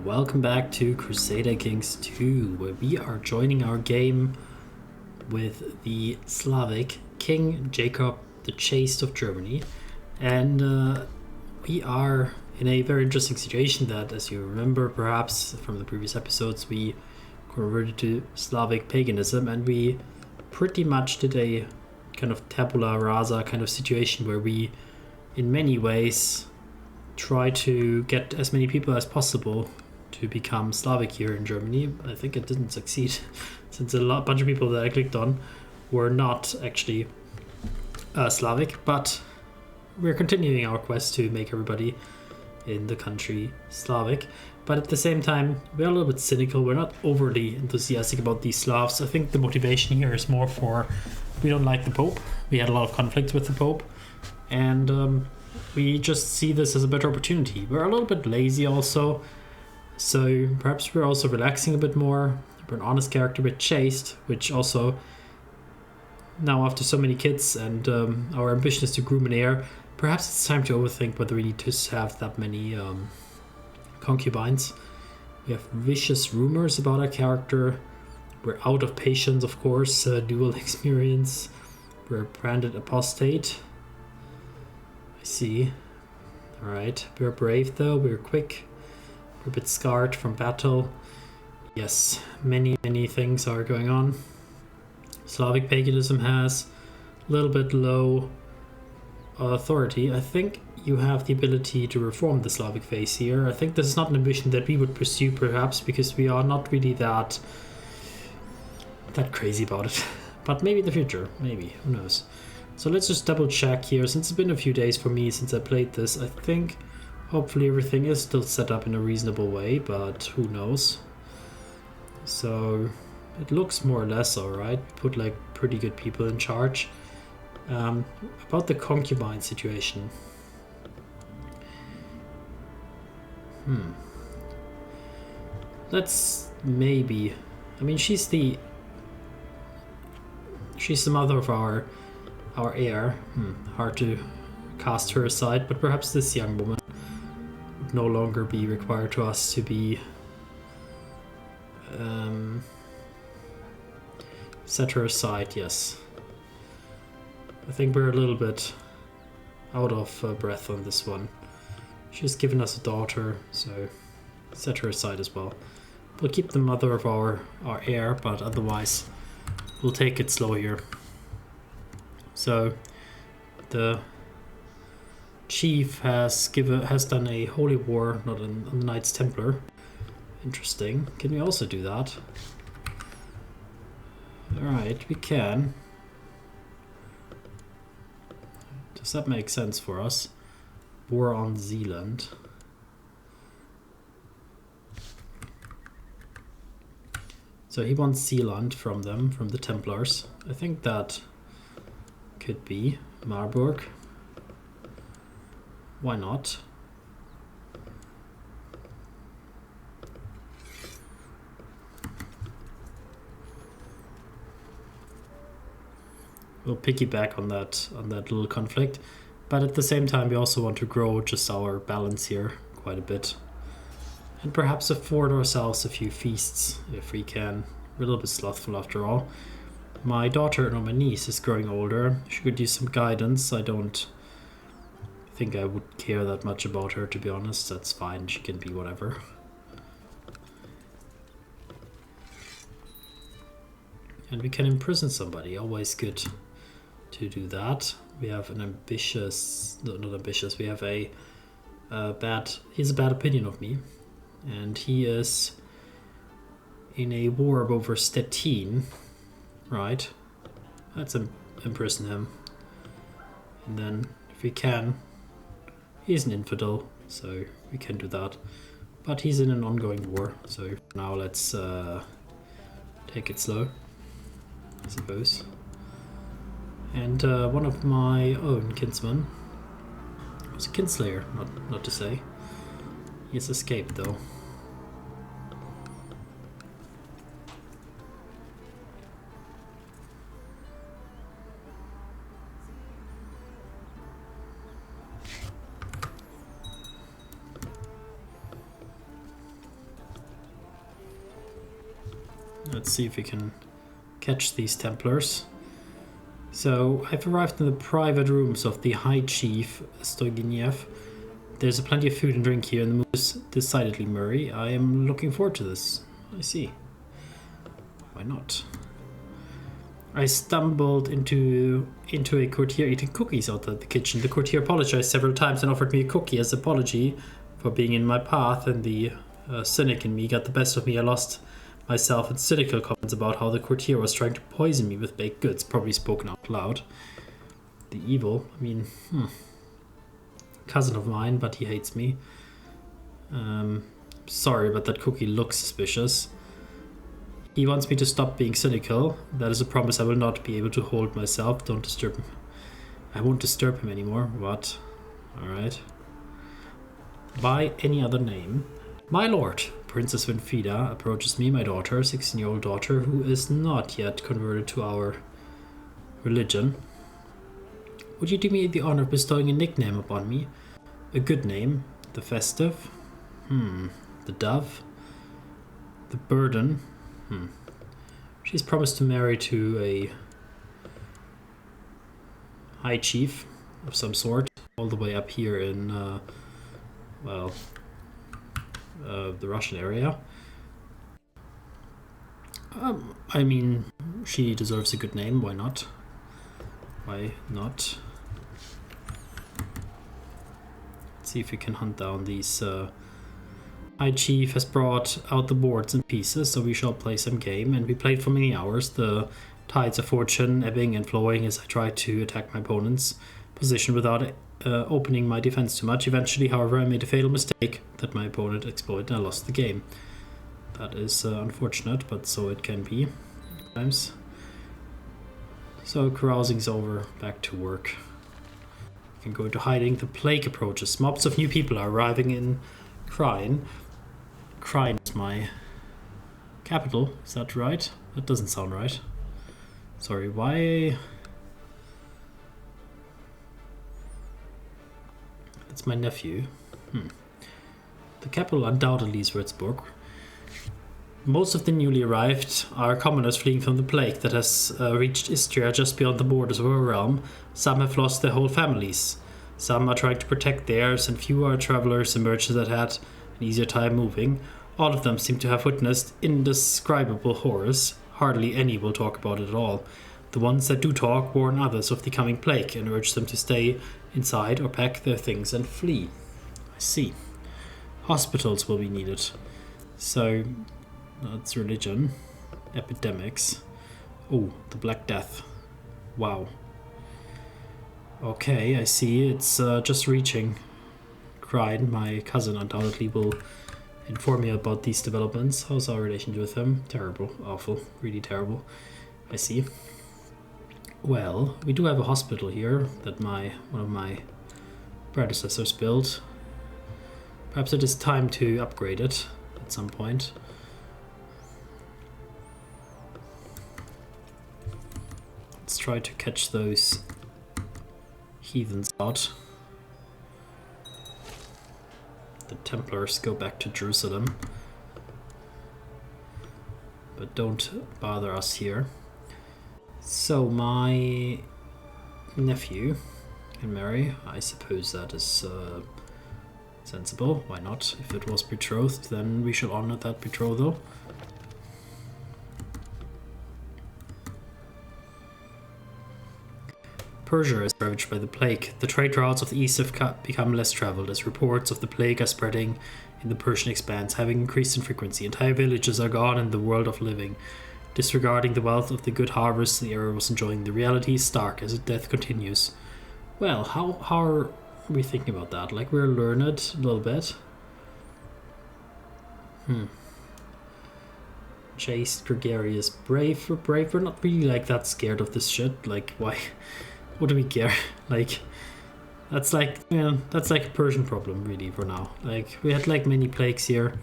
Welcome back to Crusader Kings 2, where we are joining our game with the Slavic King Jacob the Chaste of Germany. And we are in a very interesting situation that, as you remember perhaps from the previous episodes, we converted to Slavic paganism, and we pretty much did a kind of tabula rasa kind of situation where we, in many ways, try to get as many people as possible to become Slavic here in Germany. I think it didn't succeed since bunch of people that I clicked on were not actually Slavic, but we're continuing our quest to make everybody in the country Slavic. But at the same time, we're a little bit cynical. We're not overly enthusiastic about these Slavs. I think the motivation here is more for we don't like the Pope. We had a lot of conflicts with the Pope, and we just see this as a better opportunity. We're a little bit lazy also, so perhaps we're also relaxing a bit more. We're an honest character, a bit chaste, which also, now after so many kids and our ambition is to groom an heir, perhaps it's time to overthink whether we need to have that many concubines. We have vicious rumors about our character. We're out of patience, of course, dual experience. We're branded apostate. I see. Alright, we're brave though, we're quick. We're a bit scarred from battle. Yes, many things are going on. Slavic paganism has a little bit low authority. I think you have the ability to reform the Slavic faith here. I think this is not an ambition that we would pursue perhaps because we are not really that crazy about it. But maybe in the future, maybe, who knows. So let's just double check here. Since it's been a few days for me since I played this, I think hopefully everything is still set up in a reasonable way, but who knows. So it looks more or less alright. Put like pretty good people in charge. About the concubine situation. Let's maybe, I mean she's the mother of our heir. Hard to cast her aside, but perhaps this young woman would no longer be required to us to be set her aside. Yes, I think we're a little bit out of breath on this one. She's given us a daughter, so set her aside as well. We'll keep the mother of our heir, but otherwise we'll take it slow here. So the chief has done a holy war, not on the Knights Templar. Interesting. Can we also do that? Alright, we can. Does that make sense for us? War on Zealand. So he wants Zealand from them, from the Templars. I think that could be Marburg. Why not? We'll piggyback on that little conflict, but at the same time we also want to grow just our balance here quite a bit, and perhaps afford ourselves a few feasts if we can. We're a little bit slothful after all. My daughter, no, my niece is growing older. She could use some guidance. I don't think I would care that much about her, to be honest. That's fine, she can be whatever. And we can imprison somebody, always good to do that. We have an ambitious, no, not ambitious, we have he has a bad opinion of me, and he is in a war over Stettin, right? Let's imprison him. And then if we can, he's an infidel, so we can do that. But he's in an ongoing war, so now let's take it slow, I suppose. And one of my own kinsmen was a kinslayer, not to say. He has escaped though. Let's see if we can catch these Templars. So I've arrived in the private rooms of the High Chief Stoiginiev. There's plenty of food and drink here, and the mood is decidedly merry. I am looking forward to this. I see. Why not? I stumbled into a courtier eating cookies outside the kitchen. The courtier apologized several times and offered me a cookie as apology for being in my path, and the cynic in me got the best of me. I lost myself in cynical comments about how the courtier was trying to poison me with baked goods, probably spoken out loud. The evil, I mean, cousin of mine, but he hates me. Sorry, but that cookie looks suspicious. He wants me to stop being cynical. That is a promise I will not be able to hold myself. Don't disturb him. I won't disturb him anymore. What? Alright. By any other name. My lord, Princess Winfrida approaches me, my daughter, 16-year-old daughter, who is not yet converted to our religion. Would you do me the honor of bestowing a nickname upon me? A good name. The festive. The dove. The burden. She's promised to marry to a high chief of some sort, all the way up here in, the Russian area. I mean, she deserves a good name, why not? Why not? Let's see if we can hunt down these. High Chief has brought out the boards and pieces, so we shall play some game, and we played for many hours, the tides of fortune ebbing and flowing as I tried to attack my opponent's position without opening my defense too much. Eventually, however, I made a fatal mistake that my opponent exploited, and I lost the game. That is unfortunate, but so it can be sometimes. So carousing's over, back to work. We can go into hiding. The plague approaches. Mobs of new people are arriving in Krine. Krine is my capital, is that right? That doesn't sound right. Sorry, why? That's my nephew. The capital undoubtedly is Würzburg. Most of the newly arrived are commoners fleeing from the plague that has reached Istria just beyond the borders of our realm. Some have lost their whole families. Some are trying to protect theirs, and few are travelers and merchants that had an easier time moving. All of them seem to have witnessed indescribable horrors. Hardly any will talk about it at all. The ones that do talk warn others of the coming plague and urge them to stay inside or pack their things and flee. I see. Hospitals will be needed. So, that's religion. Epidemics. Oh, the Black Death. Wow. Okay, I see. It's just reaching Krine. My cousin undoubtedly will inform me about these developments. How's our relationship with him? Terrible. Awful. Really terrible. I see. Well, we do have a hospital here that one of my predecessors built. Perhaps it is time to upgrade it at some point. Let's try to catch those heathens out. The Templars go back to Jerusalem, but don't bother us here. So my nephew can marry. I suppose that is sensible. Why not? If it was betrothed, then we should honor that betrothal. Persia is ravaged by the plague. The trade routes of the east have become less traveled as reports of the plague are spreading in the Persian expanse, having increased in frequency. Entire villages are gone in the world of living. Disregarding the wealth of the good harvest the era was enjoying, the reality is stark as death continues. Well, how are we thinking about that? Like, we're learned a little bit. Chaste, gregarious, brave. We're brave. We're not really like that scared of this shit. Like, why? What do we care? Like, that's like, that's like a Persian problem, really, for now. Like, we had like many plagues here.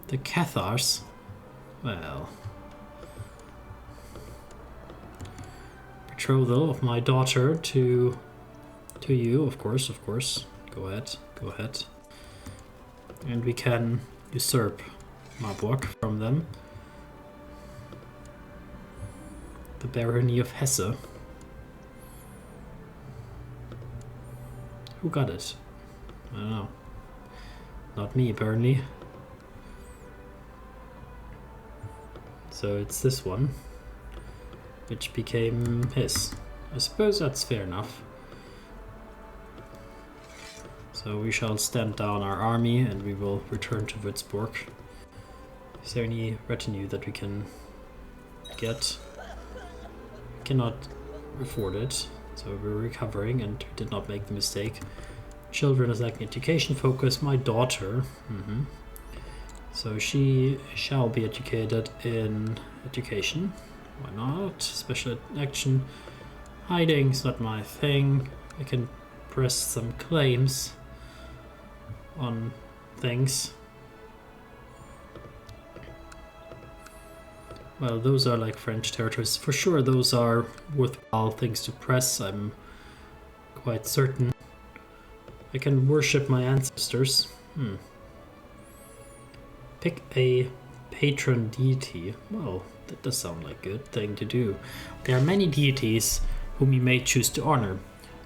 The Cathars, well, betrothal of my daughter to you, of course. Go ahead. And we can usurp Marburg from them. the barony of Hesse. Who got it? I don't know. Not me, apparently. So it's this one, which became his. I suppose that's fair enough. So we shall stand down our army and we will return to Würzburg. Is there any retinue that we can get? We cannot afford it, so we're recovering and did not make the mistake. Children is lacking education focus. My daughter, so she shall be educated in education. Why not? Special action. Hiding's not my thing. I can press some claims on things. Well, those are like French territories. For sure, those are worthwhile things to press, I'm quite certain. I can worship my ancestors. Pick a patron deity. Well, that does sound like a good thing to do. There are many deities whom you may choose to honor.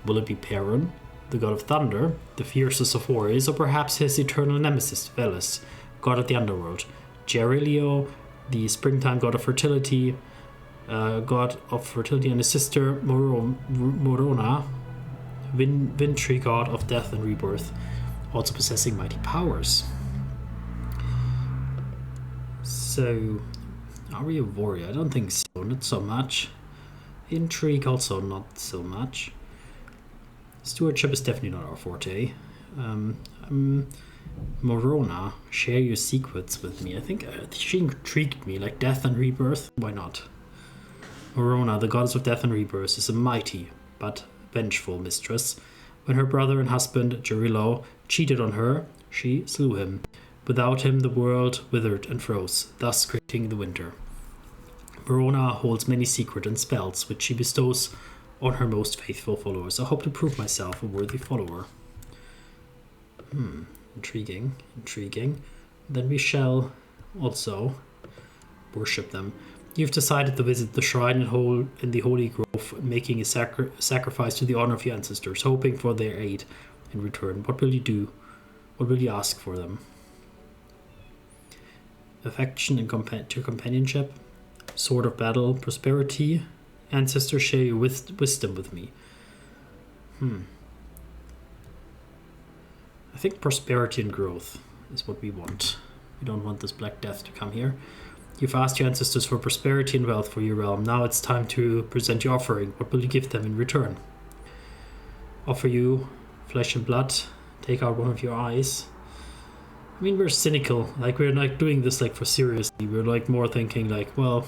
Will it be Perun, the god of thunder, the fiercest of warriors, or perhaps his eternal nemesis, Veles, god of the underworld? Gerilio, the springtime god of fertility, and his sister Morona, wintry god of death and rebirth, also possessing mighty powers. So, are we a warrior? I don't think so, not so much. Intrigue also not so much. Stewardship is definitely not our forte. Morona, share your secrets with me. I think she intrigued me, like death and rebirth. Why not? Morona, the goddess of death and rebirth, is a mighty but vengeful mistress. When her brother and husband, Gerillo, cheated on her, she slew him. Without him, the world withered and froze, thus creating the winter. Morona holds many secrets and spells, which she bestows on her most faithful followers. I hope to prove myself a worthy follower. Intriguing. Then we shall also worship them. You've decided to visit the shrine in the Holy Grove, making a sacrifice to the honor of your ancestors, hoping for their aid in return. What will you do? What will you ask for them? Affection and companionship, sword of battle, prosperity. Ancestors, share your wisdom with me. I think prosperity and growth is what we want. We don't want this Black Death to come here. You've asked your ancestors for prosperity and wealth for your realm. Now it's time to present your offering. What will you give them in return? Offer you flesh and blood. Take out one of your eyes. I mean, we're cynical. Like, we're like doing this like for seriously. We're like more thinking like, well,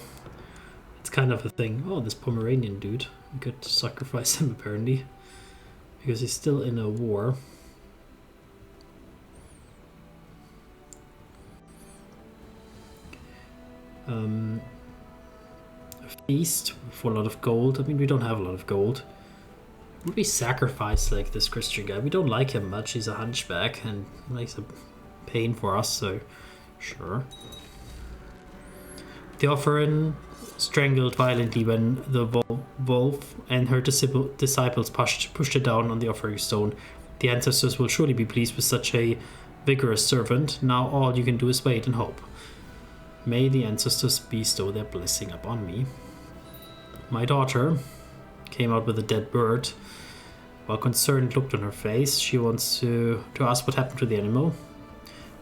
it's kind of a thing. Oh, this Pomeranian dude. We could sacrifice him apparently, because he's still in a war. A feast for a lot of gold. I mean, we don't have a lot of gold. Would we sacrifice like this Christian guy? We don't like him much. He's a hunchback and makes a pain for us, so sure. The offering strangled violently when the wolf and her disciples pushed it down on the offering stone. The ancestors will surely be pleased with such a vigorous servant. Now all you can do is wait and hope. May the ancestors bestow their blessing upon me. My daughter came out with a dead bird. While concerned looked on her face, she wants to ask what happened to the animal.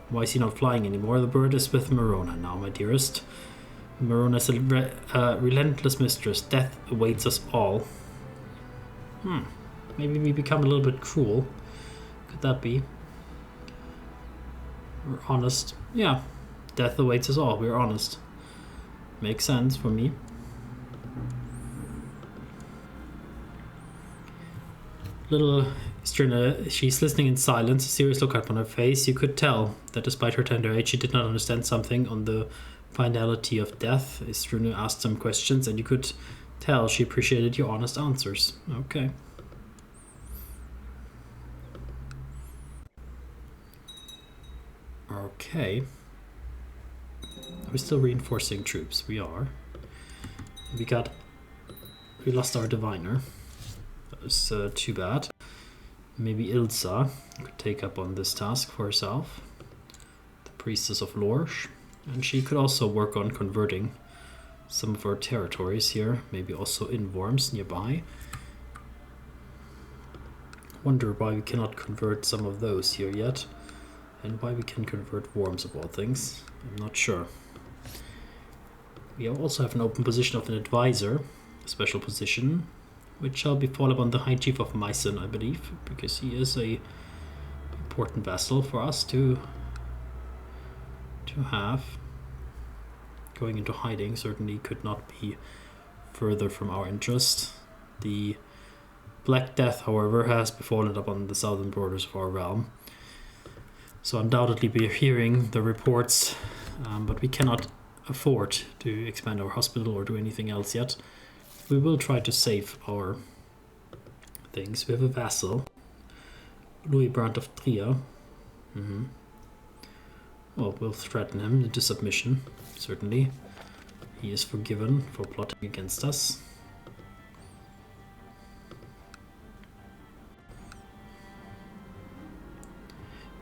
Why is he not flying anymore? The bird is with Morona now, my dearest. Morona is a relentless mistress. Death awaits us all. Maybe we become a little bit cruel. Could that be? We're honest. Yeah. Death awaits us all. We're honest. Makes sense for me. Little Strina, she's listening in silence, a serious look up on her face. You could tell that despite her tender age, she did not understand something on the finality of death. Strina asked some questions, and you could tell she appreciated your honest answers. Okay. Okay. Are we still reinforcing troops? We are. We got we lost our diviner. That was too bad. Maybe Ilsa could take up on this task for herself. The Priestess of Lorsch. And she could also work on converting some of our territories here. Maybe also in Worms nearby. Wonder why we cannot convert some of those here yet. And why we can convert Worms of all things. I'm not sure. We also have an open position of an advisor. A special position. Which shall befall upon the High Chief of Meissen, I believe. Because he is a important vassal for us to have. Going into hiding certainly could not be further from our interest. The Black Death, however, has befallen upon the southern borders of our realm. So undoubtedly we are hearing the reports, but we cannot afford to expand our hospital or do anything else yet. We will try to save our things. We have a vassal, Louis Brandt of Trier. Well, we'll threaten him into submission, certainly. He is forgiven for plotting against us.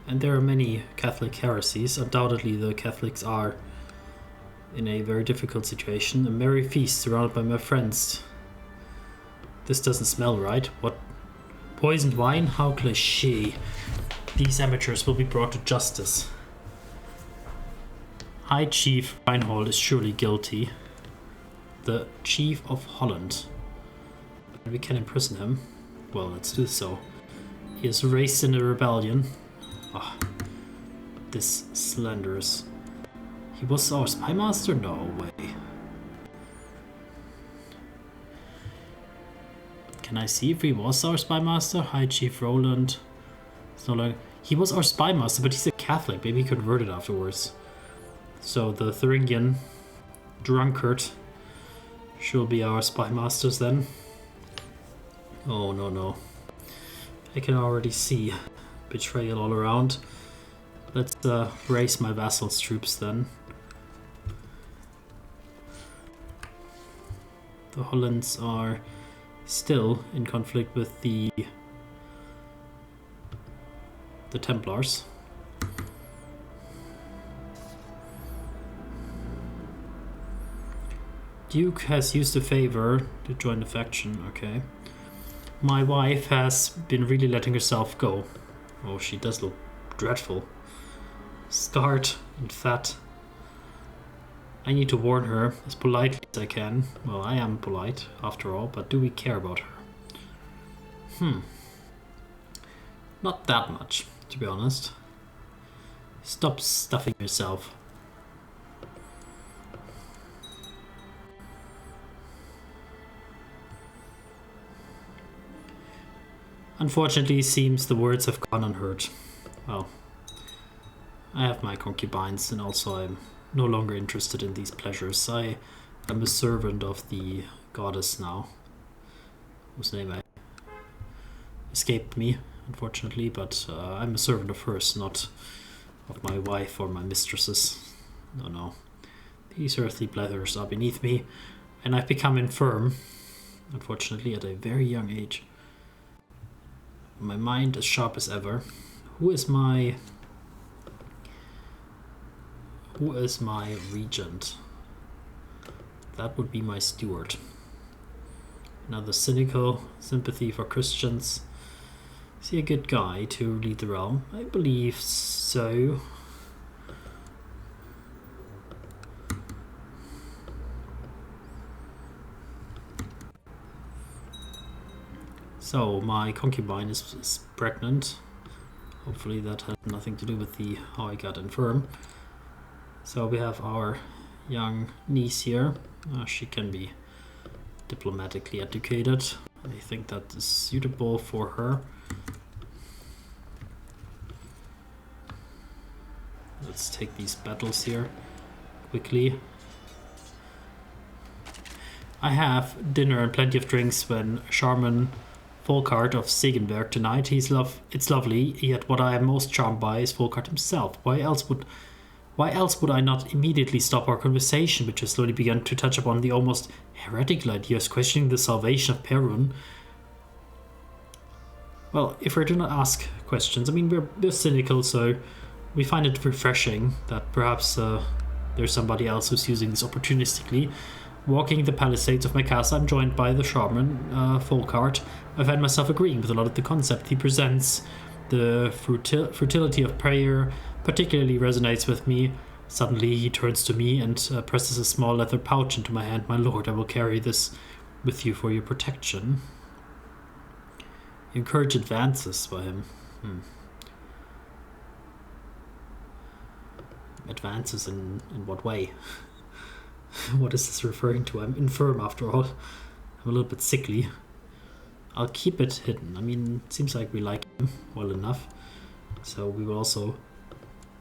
And there are many Catholic heresies. Undoubtedly the Catholics are in a very difficult situation. A merry feast surrounded by my friends. This doesn't smell right. What? Poisoned wine? How cliché. These amateurs will be brought to justice. High Chief Reinhold is surely guilty. The Chief of Holland. We can imprison him. Well, let's do so. He is raised in a rebellion. Ah, this slanderous. He was our spy master? No way. Can I see if he was our spy master? High Chief Roland. It's not like he was our spy master, but he's a Catholic. Maybe he converted afterwards. So the Thuringian drunkard should be our spy masters then. Oh no. I can already see betrayal all around. Let's raise my vassal's troops then. The Hollands are still in conflict with the Templars. Duke has used a favor to join the faction, okay. My wife has been really letting herself go. Oh, she does look dreadful. Scarred and fat. I need to warn her as politely as I can. Well, I am polite, after all, but do we care about her? Not that much, to be honest. Stop stuffing yourself. Unfortunately, it seems the words have gone unheard. Well, I have my concubines, and also I'm no longer interested in these pleasures. I am a servant of the goddess now, whose name escaped me, unfortunately, but I'm a servant of hers, not of my wife or my mistresses. No. These earthly pleasures are beneath me, and I've become infirm, unfortunately, at a very young age. My mind as sharp as ever. Who is my regent? That would be my steward. Another cynical sympathy for Christians. Is he a good guy to lead the realm? I believe so. So my concubine is pregnant. Hopefully that has nothing to do with how I got infirm. So we have our young niece here. She can be diplomatically educated. I think that is suitable for her. Let's take these battles here quickly. I have dinner and plenty of drinks when Charmin Volkart of Segenberg tonight. It's lovely, yet what I am most charmed by is Volkart himself. Why else would Why else would I not immediately stop our conversation, which has slowly begun to touch upon the almost heretical ideas questioning the salvation of Perun? Well, if we do not ask questions, I mean, we're cynical, so we find it refreshing that perhaps there's somebody else who's using this opportunistically. Walking the palisades of my castle, I'm joined by the shaman, Folkart. I find myself agreeing with a lot of the concept he presents. The fertility of prayer particularly resonates with me. Suddenly he turns to me and presses a small leather pouch into my hand. My lord, I will carry this with you for your protection. You encourage advances by him. Advances in what way? What is this referring to? I'm infirm after all. I'm a little bit sickly. I'll keep it hidden. I mean, it seems like we like him well enough. So we will also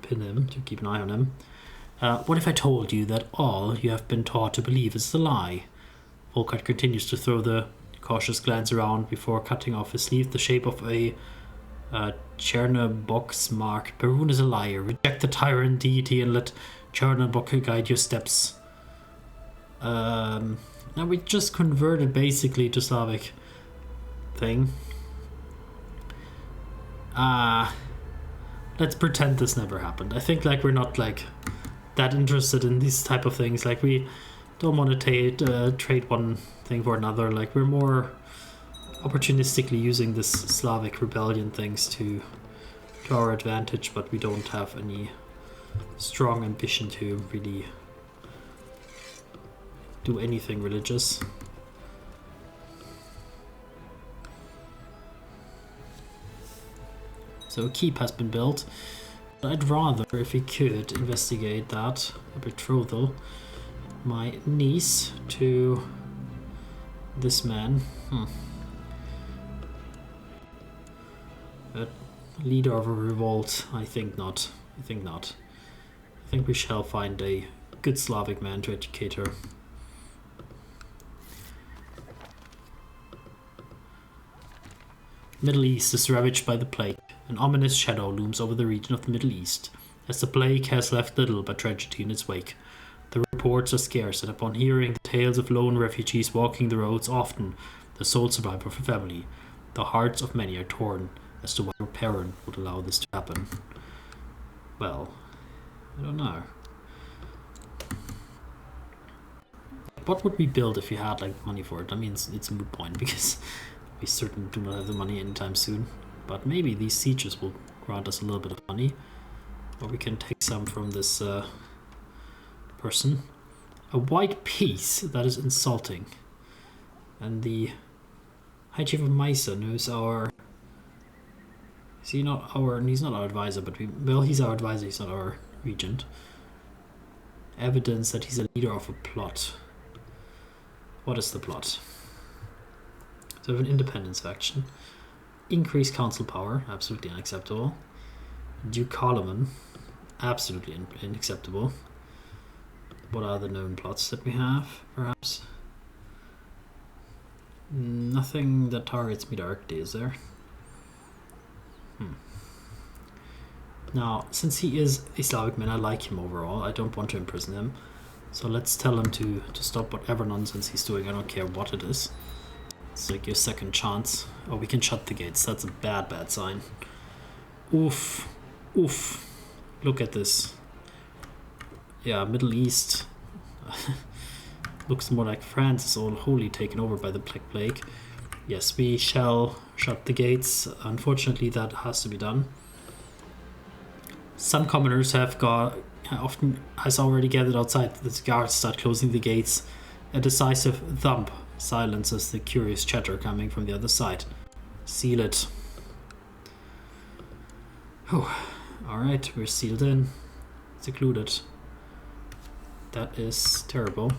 pin him to keep an eye on him. What if I told you that all you have been taught to believe is a lie? Volkart continues to throw the cautious glance around before cutting off his sleeve, the shape of a Chernobog's mark. Perun is a liar. Reject the tyrant deity and let Chernobog guide your steps. Now we just converted basically to Slavic thing. Let's pretend this never happened. I think like we're not like that interested in these type of things. Like we don't want to trade one thing for another. Like we're more opportunistically using this Slavic rebellion things to our advantage, but we don't have any strong ambition to really do anything religious. So a keep has been built. I'd rather, if we could, investigate that. A betrothal. My niece to this man. A leader of a revolt? I think not. I think we shall find a good Slavic man to educate her. Middle East is ravaged by the plague. An ominous shadow looms over the region of the Middle East, as the plague has left little but tragedy in its wake. The reports are scarce, and upon hearing the tales of lone refugees walking the roads, often the sole survivor of a family, the hearts of many are torn as to why a parent would allow this to happen. Well, I don't know. What would we build if we had like money for it? I mean, it's a moot point because we certainly do not have the money anytime soon. But maybe these sieges will grant us a little bit of money. Or we can take some from this person. A white piece? That is insulting. And the High Chief of Myson, who's our... he's not our advisor, but he's our advisor, he's not our regent. Evidence that he's a leader of a plot. What is the plot? So we have an independence faction. Increased council power, absolutely unacceptable. Duke Carloman, absolutely unacceptable. What are the known plots that we have, perhaps? Nothing that targets me directly, is there? Now, since he is a Slavic man, I like him overall. I don't want to imprison him. So let's tell him to stop whatever nonsense he's doing. I don't care what it is. It's like your second chance. Oh, we can shut the gates. That's a bad sign. Oof. Oof. Look at this. Yeah, Middle East. Looks more like France is all wholly taken over by the Black Plague. Yes, we shall shut the gates. Unfortunately, that has to be done. Some commoners has already gathered outside. The guards start closing the gates. A decisive thump silences the curious chatter coming from the other side. Seal it. Oh, alright, we're sealed in. Secluded. That is terrible.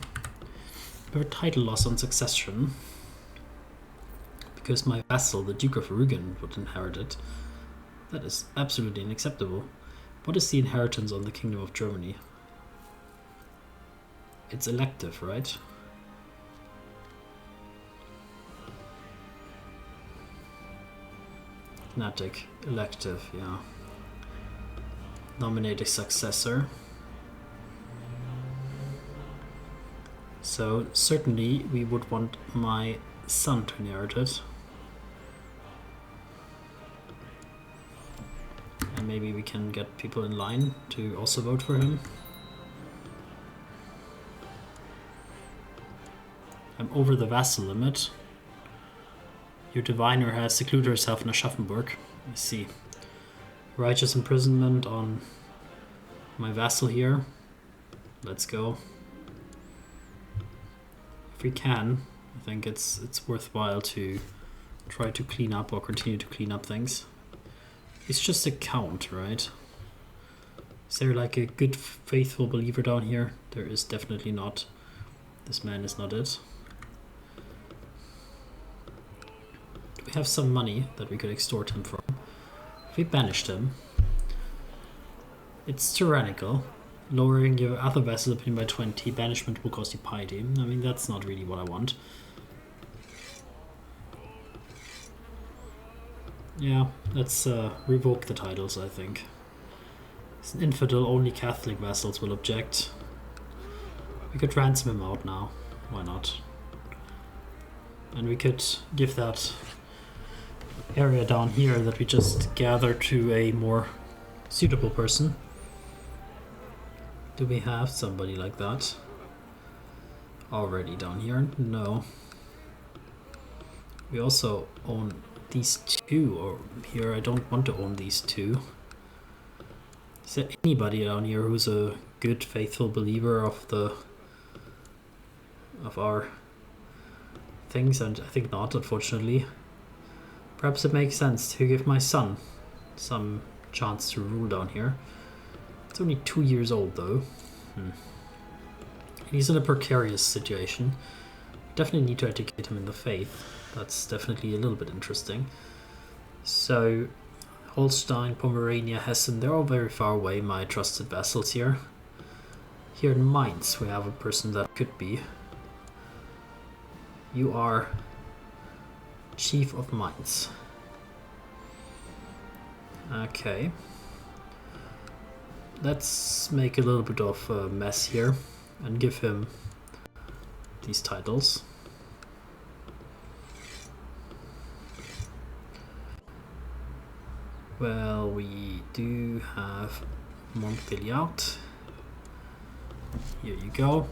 We have a title loss on succession. Because my vassal, the Duke of Rugen, would inherit it. That is absolutely unacceptable. What is the inheritance on the Kingdom of Germany? It's elective, right? Fnatic, elective, yeah. Nominate a successor. So certainly we would want my son to inherit it. And maybe we can get people in line to also vote for him. I'm over the vassal limit. Your diviner has secluded herself in Aschaffenburg. I see. Righteous imprisonment on my vassal here. Let's go. If we can, I think it's worthwhile to try to clean up or continue to clean up things. It's just a count, right? Is there like a good faithful believer down here? There is definitely not. This man is not it. Do we have some money that we could extort him from? If we banished him, it's tyrannical. Lowering your other vassal opinion by 20, banishment will cost you piety. I mean, that's not really what I want. Yeah, let's revoke the titles, I think. It's an infidel, only Catholic vassals will object. We could ransom him out now. Why not? And we could give that area down here that we just gathered to a more suitable person. Do we have somebody like that already down here? No. We also own these two or here. I don't want to own these two. Is there anybody down here who's a good faithful believer of our things? And I think not, unfortunately. Perhaps it makes sense to give my son some chance to rule down here. It's only 2 years old though. He's in a precarious situation. Definitely need to educate him in the faith. That's definitely a little bit interesting. So Holstein, Pomerania, Hessen, they're all very far away, my trusted vassals here. Here in Mainz we have a person that could be. You are Chief of Mainz. Okay. Let's make a little bit of a mess here and give him these titles. Well, we do have Montpellier. Here you go.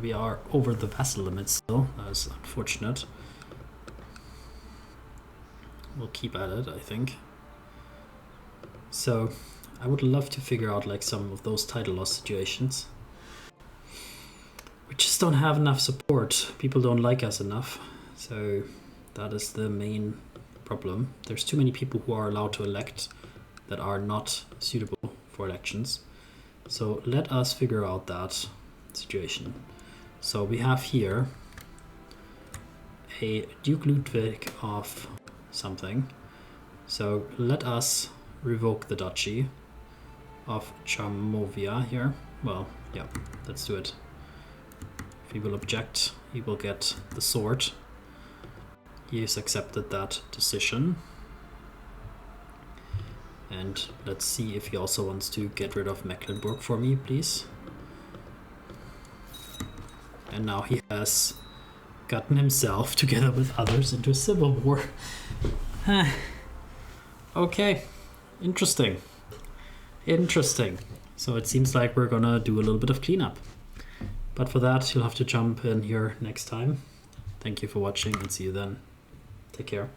We are over the vassal limit still. That's unfortunate. We'll keep at it, I think. So I would love to figure out like some of those title loss situations. We just don't have enough support. People don't like us enough. So that is the main problem. There's too many people who are allowed to elect that are not suitable for elections. So let us figure out that situation. So we have here a Duke Ludwig of something. So let us revoke the duchy of Charmovia here. Well, yeah, let's do it. If he will object, he will get the sword. He has accepted that decision. And let's see if he also wants to get rid of Mecklenburg for me, please. And now he has gotten himself, together with others, into a civil war. Okay, interesting. Interesting. So it seems like we're gonna do a little bit of cleanup. But for that, you'll have to jump in here next time. Thank you for watching and see you then. Take care.